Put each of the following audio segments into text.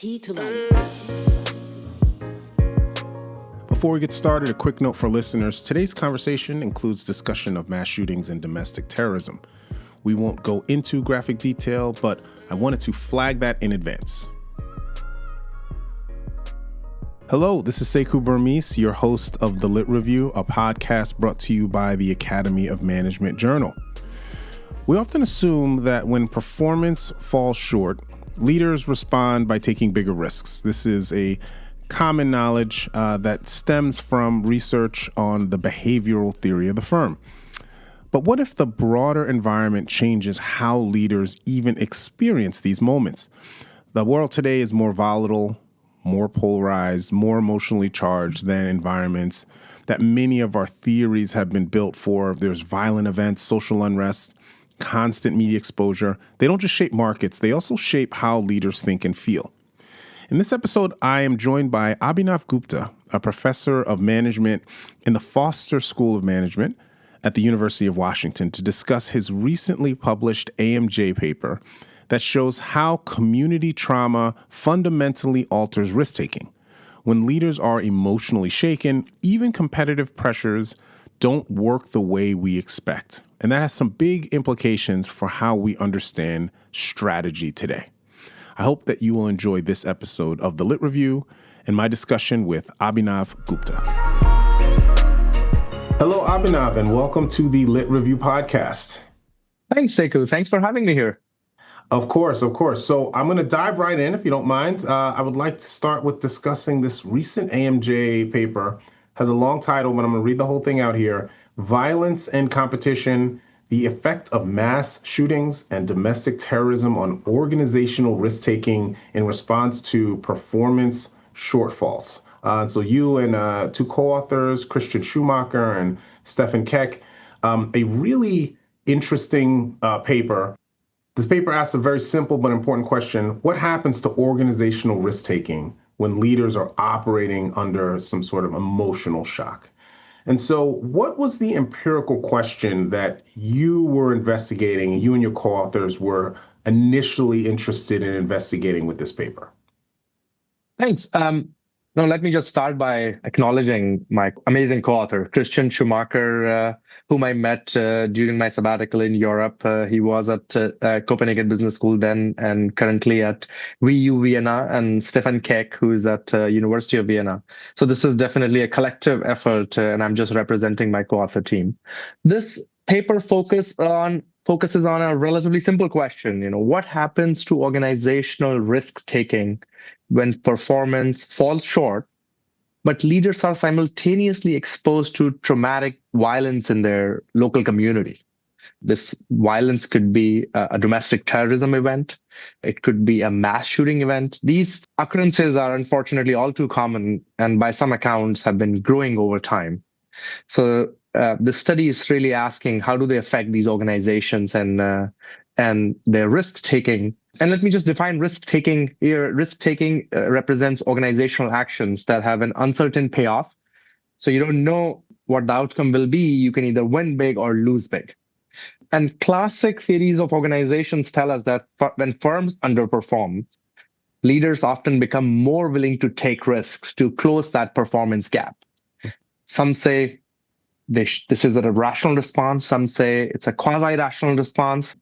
Key to life. Before we get started, a quick note for listeners. Today's conversation includes discussion of mass shootings and domestic terrorism. We won't go into graphic detail, but I wanted to flag that in advance. Hello, this is Sekou Burmese, your host of The Lit Review, a podcast brought to you by the Academy of Management Journal. We often assume that when performance falls short, leaders respond by taking bigger risks. This is a common knowledge that stems from research on the behavioral theory of the firm. But what if the broader environment changes how leaders even experience these moments? The world today is more volatile, more polarized, more emotionally charged than environments that many of our theories have been built for. There's violent events, social unrest, constant media exposure. They don't just shape markets, they also shape how leaders think and feel. In this episode, I am joined by Abhinav Gupta, a professor of management in the Foster School of Management at the University of Washington, to discuss his recently published AMJ paper that shows how community trauma fundamentally alters risk-taking. When leaders are emotionally shaken, even competitive pressures don't work the way we expect. And that has some big implications for how we understand strategy today. I hope that you will enjoy this episode of The Lit Review and my discussion with Abhinav Gupta. Hello, Abhinav, and welcome to the Lit Review podcast. Thanks, Sekou. Thanks for having me here. Of course. So I'm going to dive right in, if you don't mind. I would like to start with discussing this recent AMJ paper. It has a long title, but I'm going to read the whole thing out here. Violence and Competition, the Effect of Mass Shootings and Domestic Terrorism on Organizational Risk-Taking in Response to Performance Shortfalls. So you and two co-authors, Christian Schumacher and Stefan Keck, a really interesting paper. This paper asks a very simple but important question. What happens to organizational risk-taking when leaders are operating under some sort of emotional shock? And so what was the empirical question that you were investigating, you and your co-authors were initially interested in investigating with this paper? Thanks. Let me just start by acknowledging my amazing co-author, Christian Schumacher, whom I met during my sabbatical in Europe. He was at Copenhagen Business School then and currently at VU Vienna, and Stefan Keck, who's at University of Vienna. So this is definitely a collective effort, and I'm just representing my co-author team. This paper focuses on a relatively simple question. What happens to organizational risk-taking when performance falls short, but leaders are simultaneously exposed to traumatic violence in their local community? This violence could be a domestic terrorism event. It could be a mass shooting event. These occurrences are unfortunately all too common and by some accounts have been growing over time. So the study is really asking, how do they affect these organizations and their risk-taking? And let me just define risk-taking here. Risk-taking represents organizational actions that have an uncertain payoff. So you don't know what the outcome will be. You can either win big or lose big. And classic theories of organizations tell us that when firms underperform, leaders often become more willing to take risks to close that performance gap. Some say this is a rational response. Some say it's a quasi-rational response.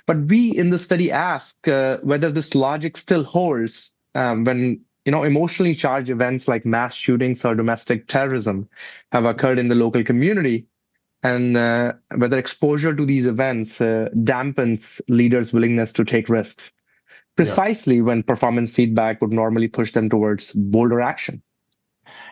But we in the study ask whether this logic still holds when emotionally charged events like mass shootings or domestic terrorism have occurred in the local community, and whether exposure to these events dampens leaders' willingness to take risks, precisely when performance feedback would normally push them towards bolder action.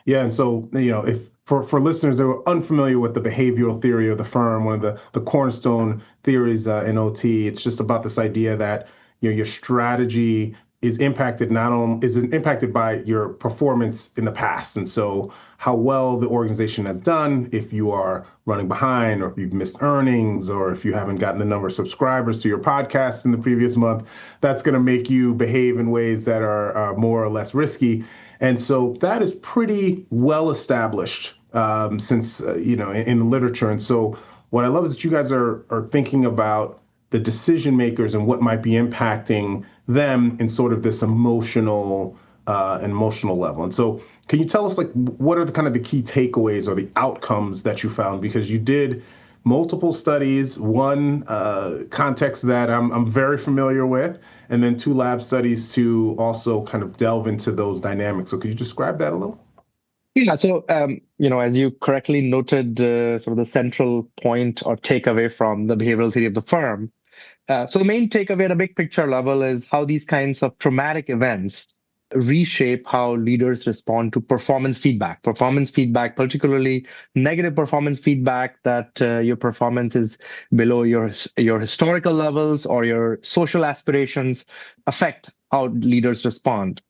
Yeah, and so if for listeners that are unfamiliar with the behavioral theory of the firm, one of the cornerstone theories in OT, it's just about this idea that your strategy is impacted by your performance in the past. And so how well the organization has done, if you are running behind or if you've missed earnings or if you haven't gotten the number of subscribers to your podcast in the previous month, that's going to make you behave in ways that are more or less risky. And so that is pretty well established since, in the literature. And so what I love is that you guys are thinking about the decision makers and what might be impacting them in sort of this emotional level. And so can you tell us, like, what are the kind of the key takeaways or the outcomes that you found? Because you did multiple studies, one context that I'm very familiar with, and then two lab studies to also kind of delve into those dynamics. So could you describe that a little? Yeah, so as you correctly noted, sort of the central point or takeaway from the behavioral theory of the firm. So the main takeaway at a big picture level is how these kinds of traumatic events reshape how leaders respond to performance feedback. Performance feedback, particularly negative performance feedback that your performance is below your historical levels or your social aspirations, affect how leaders respond.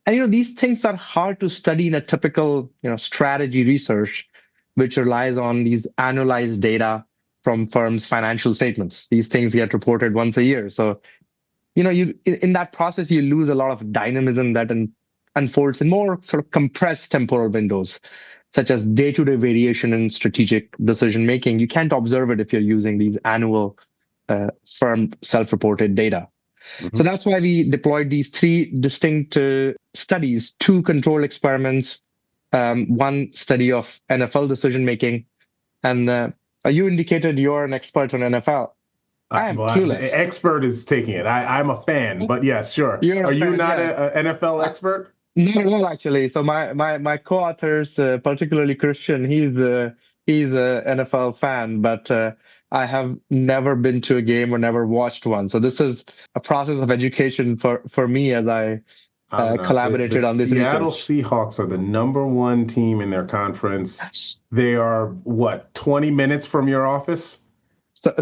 And these things are hard to study in a typical strategy research, which relies on these annualized data from firms' financial statements. These things get reported once a year. So you in that process you lose a lot of dynamism that unfolds in more sort of compressed temporal windows, such as day-to-day variation in strategic decision making. You can't observe it if you're using these annual firm self-reported data. So that's why we deployed these three distinct studies, two controlled experiments, one study of NFL decision making, and you indicated you're an expert on NFL. I am clueless. Expert is taking it. I'm a fan, but yes, sure. You're Are a you fan, not yes. an NFL expert? Not at all, actually. So my co-authors, particularly Christian, he's a NFL fan, but I have never been to a game or never watched one. So this is a process of education for me as I collaborated The on this Seattle research. Seahawks are the number one team in their conference. They are what, 20 minutes from your office? So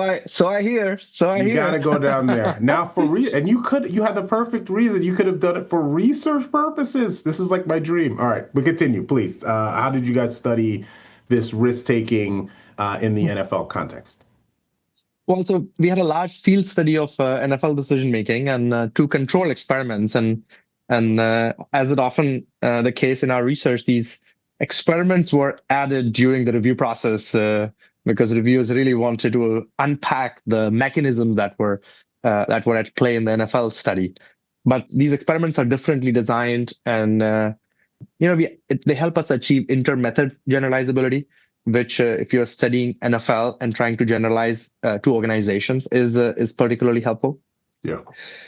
I hear. You got to go down there now and you had the perfect reason. You could have done it for research purposes. This is like my dream. All right, but continue, please. How did you guys study this risk taking in the NFL context? Well, so we had a large field study of NFL decision making and two control experiments, and as it often the case in our research, these experiments were added during the review process because reviewers really wanted to unpack the mechanisms that were at play in the NFL study. But these experiments are differently designed, and they help us achieve inter-method generalizability, which if you're studying NFL and trying to generalize to organizations is particularly helpful. Yeah.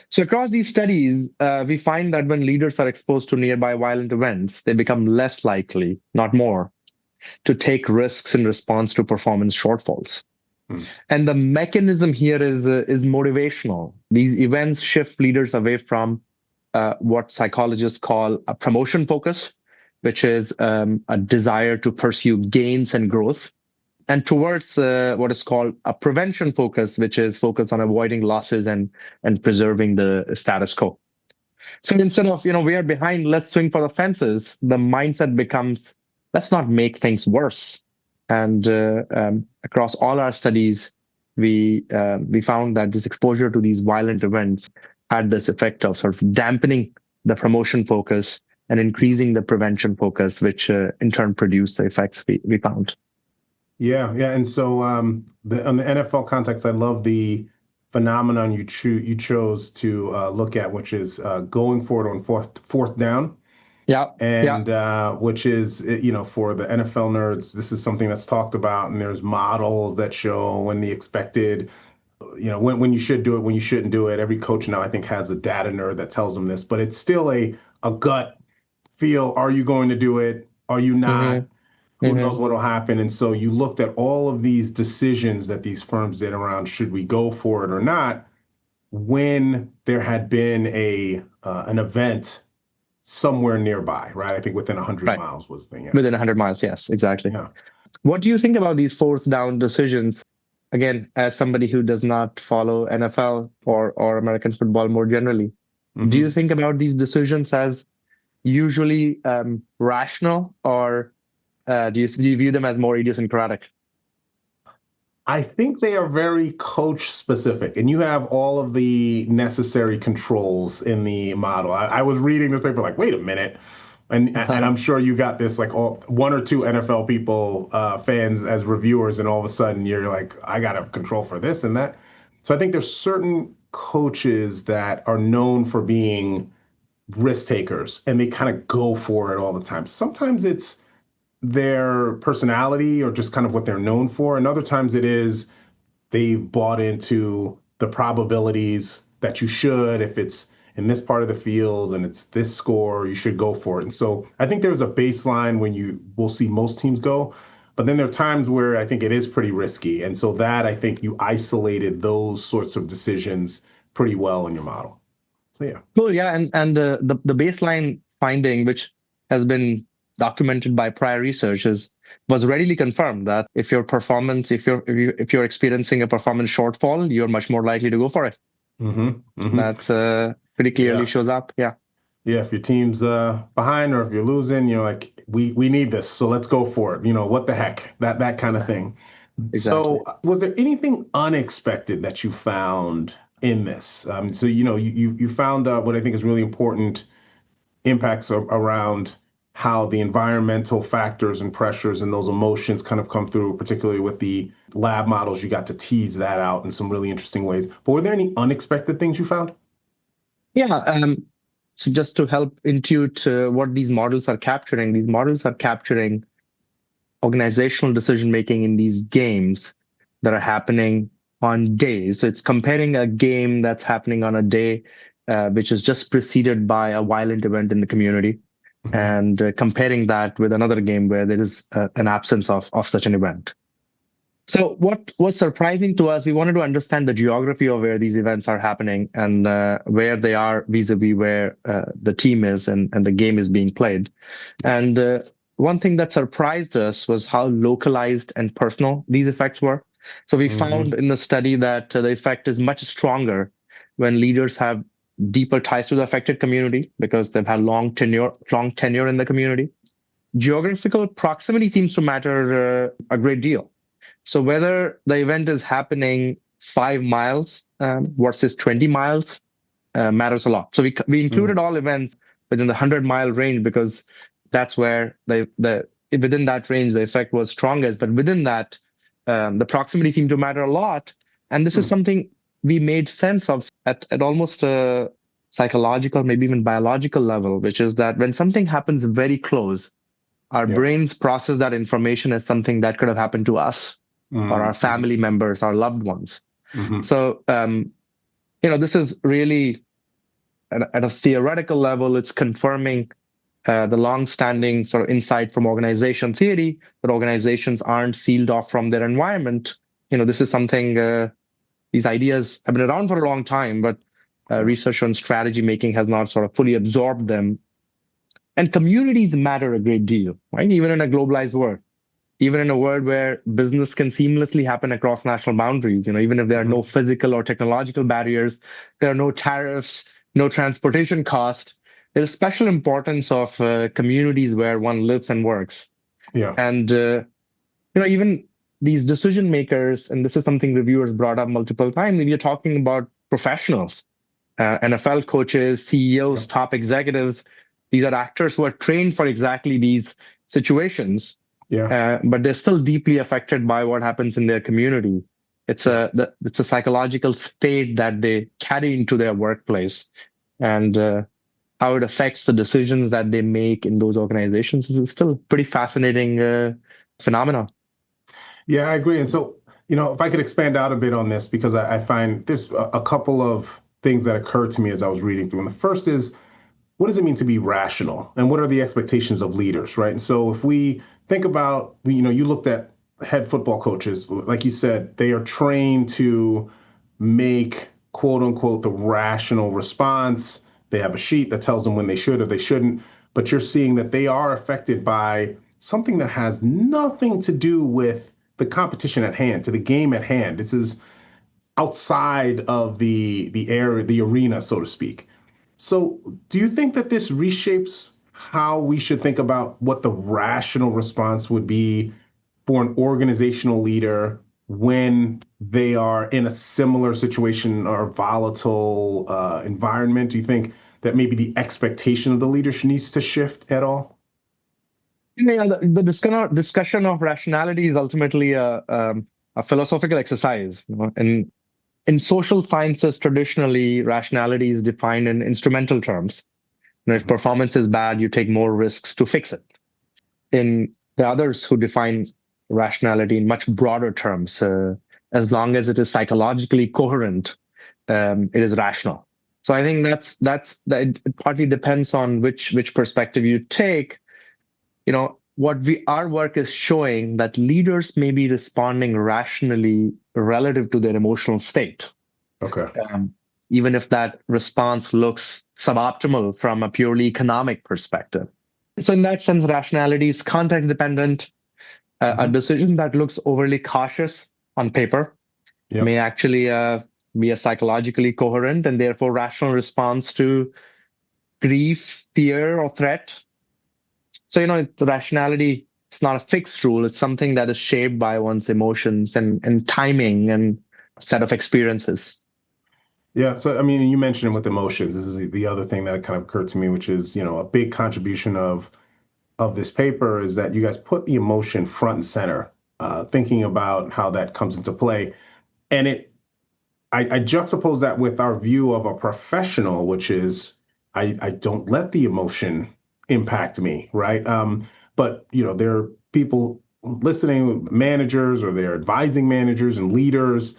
So across these studies, we find that when leaders are exposed to nearby violent events, they become less likely, not more, to take risks in response to performance shortfalls. And the mechanism here is motivational. These events shift leaders away from what psychologists call a promotion focus, which is a desire to pursue gains and growth, and towards what is called a prevention focus, which is focused on avoiding losses and preserving the status quo. So instead of, we are behind, let's swing for the fences, the mindset becomes, let's not make things worse. And across all our studies, we found that this exposure to these violent events had this effect of sort of dampening the promotion focus and increasing the prevention focus, which in turn produced the effects we found. Yeah. And so on the NFL context, I love the phenomenon you chose to look at, which is going for it on fourth down. Yeah. And which is, for the NFL nerds, this is something that's talked about, and there's models that show when the expected, when you should do it, when you shouldn't do it. Every coach now, I think, has a data nerd that tells them this, but it's still a gut feel. Are you going to do it? Are you not? Mm-hmm. Who knows what will happen? And so you looked at all of these decisions that these firms did around should we go for it or not, when there had been an event somewhere nearby, right? I think within 100 miles was the thing. Yeah. Within 100 miles, yes, exactly. Yeah. What do you think about these fourth down decisions? Again, as somebody who does not follow NFL or American football more generally, do you think about these decisions as usually rational, or do you view them as more idiosyncratic? I think they are very coach specific, and you have all of the necessary controls in the model. I was reading this paper like, wait a minute. And I'm sure you got this, like one or two NFL people, fans as reviewers, and all of a sudden you're like, I got to have control for this and that. So I think there's certain coaches that are known for being risk takers and they kind of go for it all the time. Sometimes it's their personality or just kind of what they're known for. And other times it is they've bought into the probabilities that you should, if it's in this part of the field and it's this score, you should go for it. And so I think there's a baseline when you will see most teams go, but then there are times where I think it is pretty risky. And so that I think you isolated those sorts of decisions pretty well in your model. So yeah. Cool. Yeah. And the baseline finding, which has been documented by prior research, was readily confirmed that if your performance, if you're experiencing a performance shortfall, you're much more likely to go for it. That's pretty clearly shows up. Yeah. Yeah. If your team's behind or if you're losing, you're like, we need this, so let's go for it. What the heck? That kind of thing. Exactly. So was there anything unexpected that you found in this? So you found what I think is really important impacts around how the environmental factors and pressures and those emotions kind of come through, particularly with the lab models. You got to tease that out in some really interesting ways. But were there any unexpected things you found? Yeah. So just to help intuit what these models are capturing organizational decision making in these games that are happening on days. So it's comparing a game that's happening on a day which is just preceded by a violent event in the community, and comparing that with another game where there is an absence of such an event. So what was surprising to us, we wanted to understand the geography of where these events are happening and where they are vis-a-vis where the team is and the game is being played. And one thing that surprised us was how localized and personal these effects were. So we found in the study that the effect is much stronger when leaders have deeper ties to the affected community because they've had long tenure in the community. Geographical proximity seems to matter a great deal. So whether the event is happening 5 miles versus 20 miles matters a lot. So we included all events within the 100-mile range because that's where within that range the effect was strongest. But within that, the proximity seemed to matter a lot. And this is something we made sense of at almost a psychological, maybe even biological level, which is that when something happens very close, our brains process that information as something that could have happened to us or our family members, our loved ones. So, this is really at a theoretical level, it's confirming the long-standing sort of insight from organization theory that organizations aren't sealed off from their environment. This is something, these ideas have been around for a long time, but research on strategy making has not sort of fully absorbed them. And communities matter a great deal, right? Even in a globalized world, even in a world where business can seamlessly happen across national boundaries, even if there are no physical or technological barriers, there are no tariffs, no transportation cost. There's special importance of communities where one lives and works. Yeah. And, even these decision makers, and this is something reviewers brought up multiple times, if you're talking about professionals, NFL coaches, CEOs, top executives, these are actors who are trained for exactly these situations. Yeah. But they're still deeply affected by what happens in their community. It's a psychological state that they carry into their workplace, and how it affects the decisions that they make in those organizations is still pretty fascinating phenomena. Yeah, I agree. And so, if I could expand out a bit on this, because I find there's a couple of things that occurred to me as I was reading through. And the first is, what does it mean to be rational? And what are the expectations of leaders, right? And so if we think about, you looked at head football coaches, like you said, they are trained to make, quote unquote, the rational response. They have a sheet that tells them when they should or they shouldn't, but you're seeing that they are affected by something that has nothing to do with the competition at hand, to the game at hand. This is outside of the arena, so to speak. So do you think that this reshapes how we should think about what the rational response would be for an organizational leader when they are in a similar situation or volatile environment? Do you think that maybe the expectation of the leadership needs to shift at all? Yeah, the discussion of rationality is ultimately a philosophical exercise, and in social sciences, traditionally, rationality is defined in instrumental terms. If performance is bad, you take more risks to fix it. There are others who define rationality in much broader terms. As long as it is psychologically coherent, it is rational. So I think that it partly depends on which perspective you take. Our work is showing that leaders may be responding rationally relative to their emotional state. Okay. Even if that response looks suboptimal from a purely economic perspective. So in that sense, rationality is context dependent. A decision that looks overly cautious on paper may actually be a psychologically coherent and therefore rational response to grief, fear, or threat. So, rationality, it's not a fixed rule. It's something that is shaped by one's emotions and timing and set of experiences. Yeah. So, I mean, you mentioned with emotions, this is the other thing that kind of occurred to me, which is, a big contribution of this paper is that you guys put the emotion front and center, thinking about how that comes into play. And I juxtapose that with our view of a professional, which is I don't let the emotion impact me, right? But there are people listening, managers, or they're advising managers and leaders.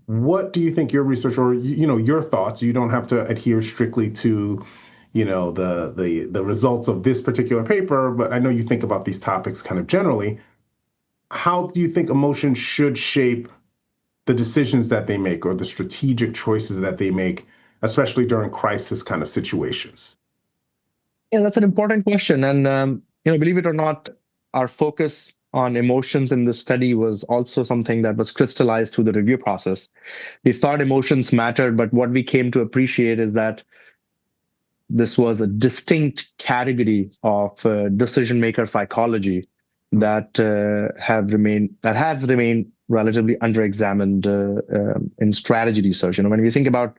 What do you think your research, or your thoughts? You don't have to adhere strictly to the results of this particular paper, but I know you think about these topics kind of generally. How do you think emotion should shape the decisions that they make or the strategic choices that they make, especially during crisis kind of situations? Yeah, that's an important question. And, believe it or not, our focus on emotions in this study was also something that was crystallized through the review process. We thought emotions mattered, but what we came to appreciate is that this was a distinct category of decision maker psychology that has remained relatively underexamined in strategy research. When we think about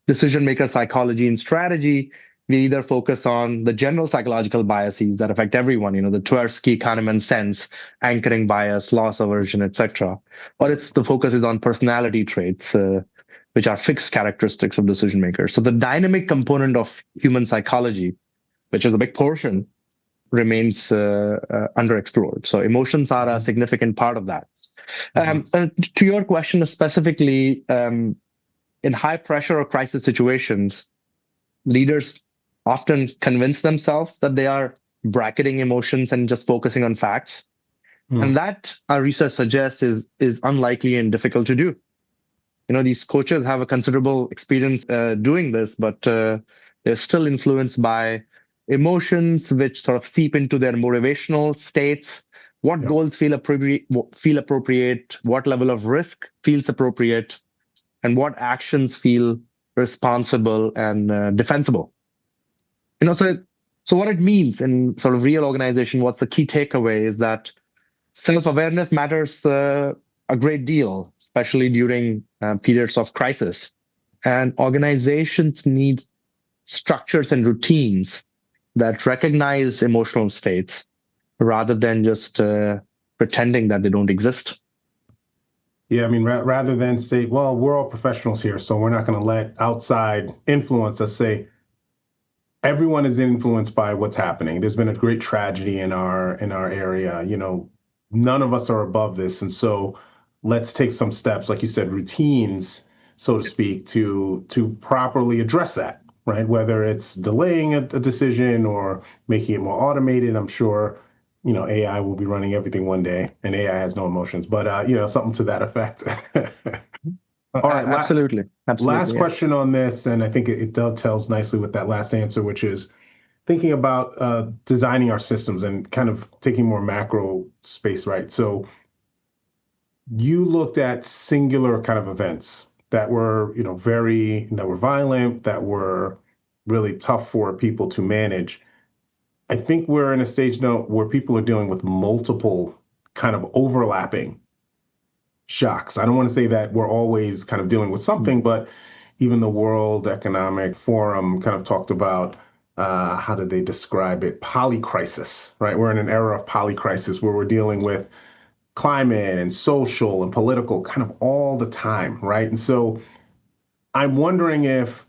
decision maker psychology in strategy, we either focus on the general psychological biases that affect everyone, the Tversky, Kahneman sense, anchoring bias, loss aversion, etc., or the focus is on personality traits, which are fixed characteristics of decision makers. So the dynamic component of human psychology, which is a big portion, remains underexplored. So emotions are a significant part of that. To your question specifically, in high pressure or crisis situations, leaders often convince themselves that they are bracketing emotions and just focusing on facts. And that, our research suggests, is unlikely and difficult to do. These coaches have a considerable experience doing this, but they're still influenced by emotions, which sort of seep into their motivational states. What goals feel appropriate, what level of risk feels appropriate, and what actions feel responsible and defensible. So what it means in sort of real organization, what's the key takeaway is that self-awareness matters a great deal, especially during periods of crisis. And organizations need structures and routines that recognize emotional states rather than just pretending that they don't exist. Yeah, I mean, rather than say, well, we're all professionals here, so we're not going to let outside influence us, say, everyone is influenced by what's happening. There's been a great tragedy in our area. None of us are above this. And so let's take some steps, like you said, routines, so to speak, to properly address that, right? Whether it's delaying a decision or making it more automated. I'm sure, AI will be running everything one day, and AI has no emotions, but, something to that effect. All right, absolutely. Last question on this, and I think it dovetails nicely with that last answer, which is thinking about designing our systems and kind of taking more macro space, right? So you looked at singular kind of events that were, that were violent, that were really tough for people to manage. I think we're in a stage now where people are dealing with multiple kind of overlapping shocks. I don't want to say that we're always kind of dealing with something, but even the World Economic Forum kind of talked about, how did they describe it? Polycrisis, right? We're in an era of polycrisis where we're dealing with climate and social and political kind of all the time, right? And so I'm wondering if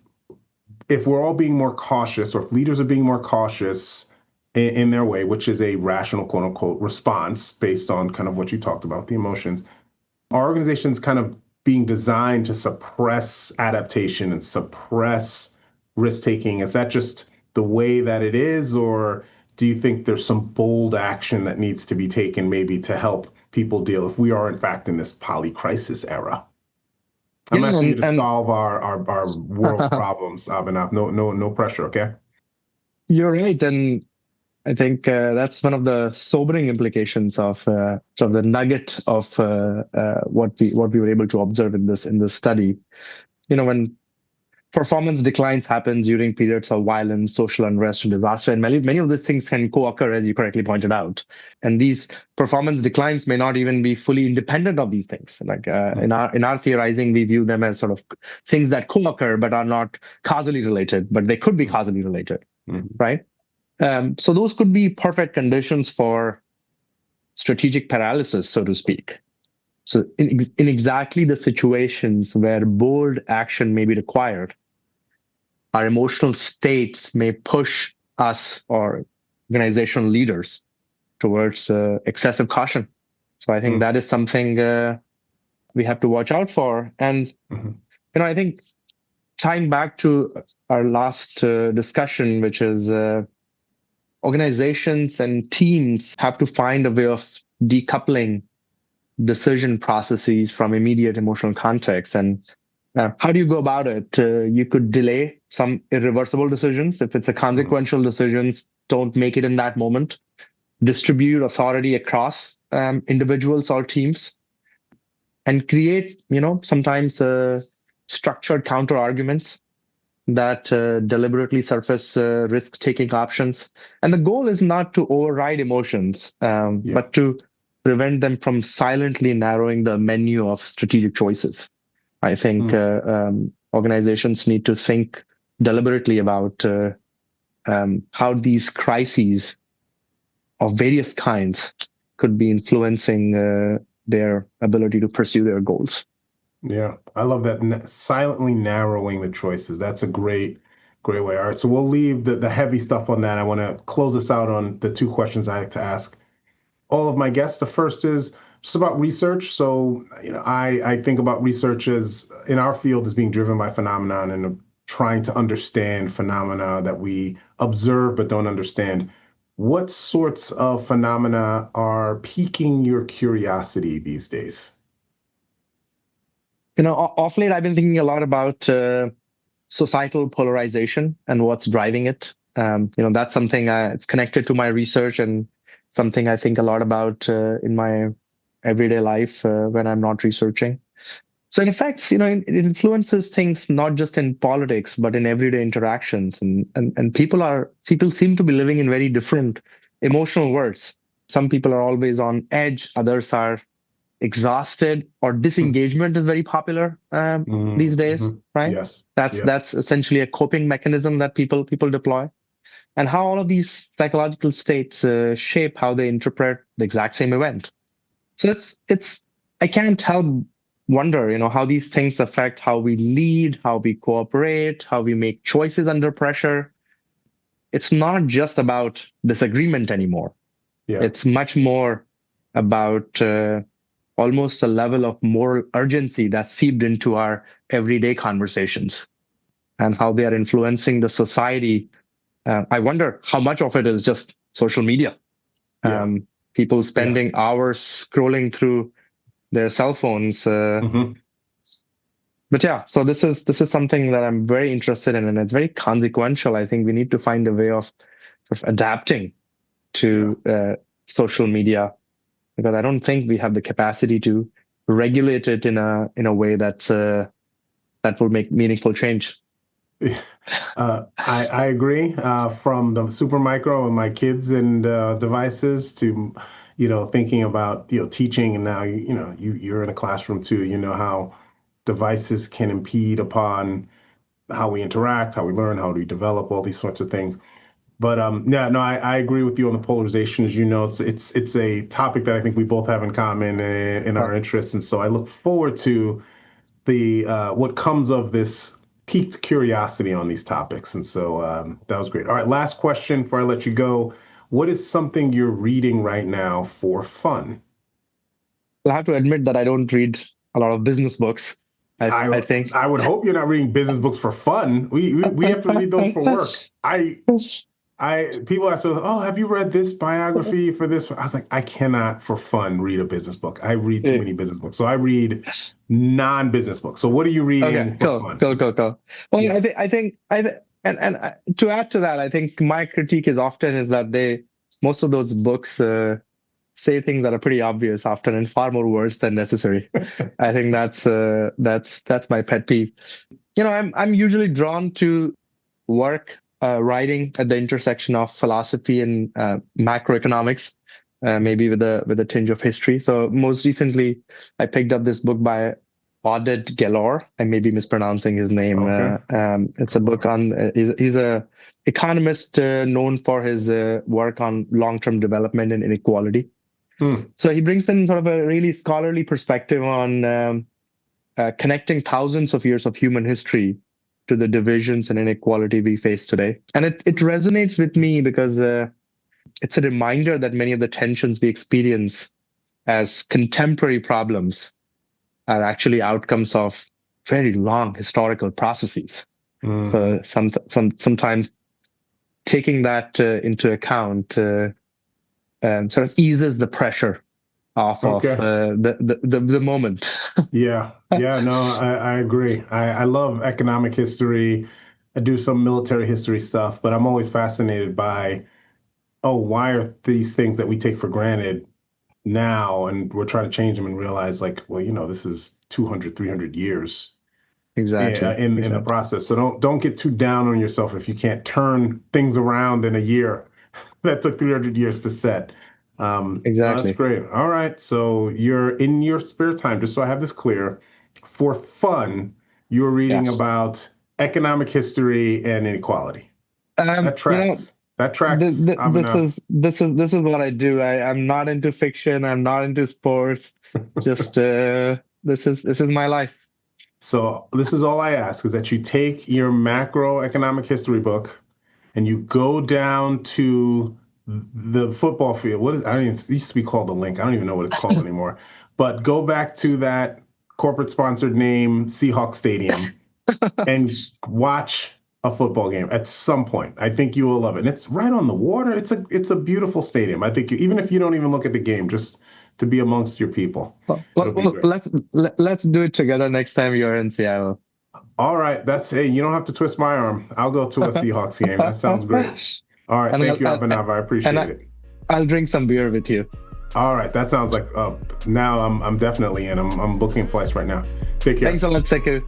we're all being more cautious, or if leaders are being more cautious in their way, which is a rational, quote unquote, response based on kind of what you talked about, the emotions, are organizations kind of being designed to suppress adaptation and suppress risk taking? Is that just the way that it is, or do you think there's some bold action that needs to be taken maybe to help people deal if we are in fact in this polycrisis era? I'm Yeah, asking you to and solve our world problems, Abhinav. No pressure, okay? you're right. And I think that's one of the sobering implications of sort of the nugget of what we were able to observe in this study. When performance declines happen during periods of violence, social unrest, and disaster, and many of these things can co-occur, as you correctly pointed out. And these performance declines may not even be fully independent of these things. Like in our theorizing, we view them as sort of things that co-occur but are not causally related, but they could be causally related, right? So those could be perfect conditions for strategic paralysis, so to speak. So in exactly the situations where bold action may be required, our emotional states may push us or organizational leaders towards excessive caution. So I think that is something we have to watch out for. And I think tying back to our last discussion, which is organizations and teams have to find a way of decoupling decision processes from immediate emotional context. And how do you go about it? You could delay some irreversible decisions. If it's a consequential decisions, don't make it in that moment. Distribute authority across individuals or teams, and create, sometimes structured counter arguments that deliberately surface risk-taking options. And the goal is not to override emotions, but to prevent them from silently narrowing the menu of strategic choices. I think organizations need to think deliberately about how these crises of various kinds could be influencing their ability to pursue their goals. Yeah, I love that. Silently narrowing the choices. That's a great way. All right, so we'll leave the heavy stuff on that. I want to close us out on the two questions I like to ask all of my guests. The first is just about research. So, I think about research as in our field as being driven by phenomenon and trying to understand phenomena that we observe but don't understand. What sorts of phenomena are piquing your curiosity these days? Off late, I've been thinking a lot about societal polarization and what's driving it. That's something it's connected to my research and something I think a lot about in my everyday life when I'm not researching. So in effect, it influences things not just in politics, but in everyday interactions. And people seem to be living in very different emotional worlds. Some people are always on edge. Others are exhausted, or disengagement is very popular these days, right? Yes. That's essentially a coping mechanism that people deploy. And how all of these psychological states shape how they interpret the exact same event. So I can't help wonder, how these things affect how we lead, how we cooperate, how we make choices under pressure. It's not just about disagreement anymore. Yeah. It's much more about almost a level of moral urgency that's seeped into our everyday conversations and how they are influencing the society. I wonder how much of it is just social media. People spending hours scrolling through their cell phones. But yeah, so this is something that I'm very interested in, and it's very consequential. I think we need to find a way of sort of adapting to social media, because I don't think we have the capacity to regulate it in a way that will make meaningful change. I agree. From the super micro and my kids and devices to, thinking about teaching, and now you're in a classroom too. You know how devices can impede upon how we interact, how we learn, how we develop, all these sorts of things. But I agree with you on the polarization. As you know, it's a topic that I think we both have in common in our interests, and so I look forward to the what comes of this piqued curiosity on these topics. And so that was great. All right, last question before I let you go. What is something you're reading right now for fun? I'll have to admit that I don't read a lot of business books. I think I would hope you're not reading business books for fun. We have to read those for work. People ask me, oh, have you read this biography for this? I was like, I cannot for fun read a business book. I read too many business books. So I read non-business books. So what are you reading for fun? Cool. Well, yeah. I think to add to that, I think my critique is that most of those books say things that are pretty obvious often in far more words than necessary. I think that's my pet peeve. I'm usually drawn to work writing at the intersection of philosophy and macroeconomics, maybe with a tinge of history. So most recently, I picked up this book by Oded Gelor. I may be mispronouncing his name. Okay. It's a book on he's a economist known for his work on long-term development and inequality. So he brings in sort of a really scholarly perspective on connecting thousands of years of human history to the divisions and inequality we face today. And it resonates with me because it's a reminder that many of the tensions we experience as contemporary problems are actually outcomes of very long historical processes. So sometimes taking that into account sort of eases the pressure off of the moment. No, I agree. I love economic history. I do some military history stuff, but I'm always fascinated by, why are these things that we take for granted now and we're trying to change them and realize this is 200, 300 years exactly in the process. So don't get too down on yourself if you can't turn things around in a year that took 300 years to set. Exactly. That's great. All right. So you're in your spare time, just so I have this clear, for fun, you're reading about economic history and inequality. That tracks. That tracks. This is what I do. I'm not into fiction. I'm not into sports. Just this is my life. So this is all I ask, is that you take your macroeconomic history book and you go down to the football field. It used to be called the Link. I don't even know what it's called anymore. But go back to that corporate sponsored name, Seahawks Stadium, and watch a football game at some point. I think you will love it. And it's right on the water. It's a beautiful stadium. I think even if you don't even look at the game, just to be amongst your people. Well, let's do it together next time you're in Seattle. All right. You don't have to twist my arm. I'll go to a Seahawks game. That sounds great. All right. Thank you, Abhinav. I appreciate it. I'll drink some beer with you. All right. That sounds like now I'm definitely in. I'm booking flights right now. Take care. Thanks a lot, Sekou.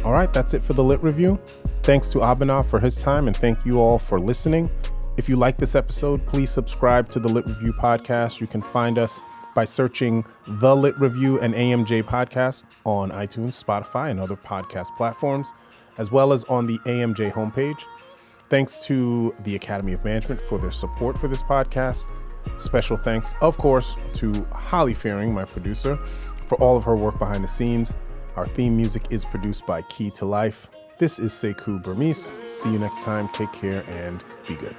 All right. That's it for the Lit Review. Thanks to Abhinav for his time, and thank you all for listening. If you like this episode, please subscribe to the Lit Review podcast. You can find us by searching The Lit Review and AMJ podcast on iTunes, Spotify, and other podcast platforms, as well as on the AMJ homepage. Thanks to the Academy of Management for their support for this podcast. Special thanks, of course, to Holly Fearing, my producer, for all of her work behind the scenes. Our theme music is produced by Key to Life. This is Sekou Burmese. See you next time. Take care and be good.